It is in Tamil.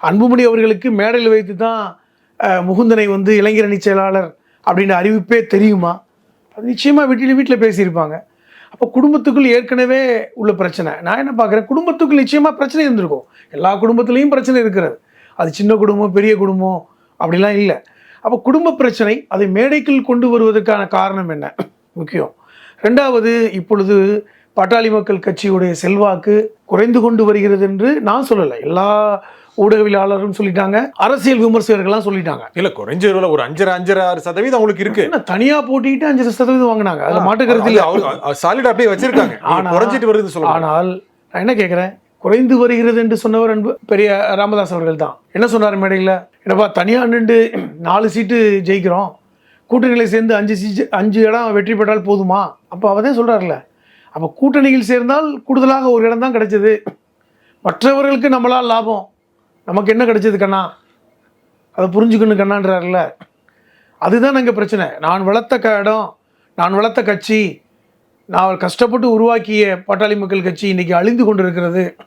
அன்புமணி அவர்களுக்கு மேடையில் வைத்து தான் முகுந்தனை வந்து இளைஞரணி செயலாளர் அப்படின்ற அறிவிப்பே தெரியுமா? அது நிச்சயமாக வீட்டில் பேசியிருப்பாங்க. அப்போ குடும்பத்துக்குள் ஏற்கனவே உள்ள பிரச்சனை. நான் என்ன பார்க்குறேன், குடும்பத்துக்குள் நிச்சயமாக பிரச்சனை இருந்திருக்கும். எல்லா குடும்பத்துலேயும் பிரச்சனை இருக்கிறது. அது சின்ன குடும்பம் பெரிய குடும்பம் அப்படிலாம் இல்லை. அப்போ குடும்ப பிரச்சனை அதை மேடைக்குள் கொண்டு வருவதற்கான காரணம் என்ன முக்கியம். ரெண்டாவது, இப்பொழுது பாட்டாளி மக்கள் கட்சியுடைய செல்வாக்கு குறைந்து கொண்டு வருகிறது என்று நான் சொல்லலை, எல்லா ஊடகவியலாளரும் சொல்லிட்டாங்க, அரசியல் விமர்சகர்கள்லாம் சொல்லிட்டாங்க. இல்ல குறைஞ்ச ஒரு 5.5-6% அவங்களுக்கு இருக்கு. தனியா போட்டிட்டு 5% வாங்கினாங்க, அதுல மாட்டுக்கிறது இல்லை. சாலிட் அப்படியே வச்சிருக்காங்க. குறைஞ்சிட்டு வருது சொல்லுவாங்க. ஆனால் நான் என்ன கேட்கிறேன், குறைந்து வருகிறது என்று சொன்னவர் அன்பு பெரிய ராமதாஸ் அவர்கள் தான். என்ன சொன்னார் மேடையில், என்னப்பா தனியாக நின்று 4 சீட்டு ஜெயிக்கிறோம், கூட்டணிகளை சேர்ந்து 5 இடம் வெற்றி பெற்றால் போதுமா? அப்போ அவதே சொல்கிறார்ல, அப்போ கூட்டணியில் சேர்ந்தால் கூடுதலாக ஒரு இடம் தான் கிடைச்சது, மற்றவர்களுக்கு நம்மளால் லாபம், நமக்கு என்ன கிடைச்சது கண்ணா, அதை புரிஞ்சுக்கணும் கண்ணான்றார்ல. அதுதான் எங்கள் பிரச்சனை. நான் வளர்த்த இடம், நான் வளர்த்த கட்சி, நான் கஷ்டப்பட்டு உருவாக்கிய பாட்டாளி மக்கள் கட்சி இன்றைக்கி அழிந்து கொண்டு இருக்கிறது.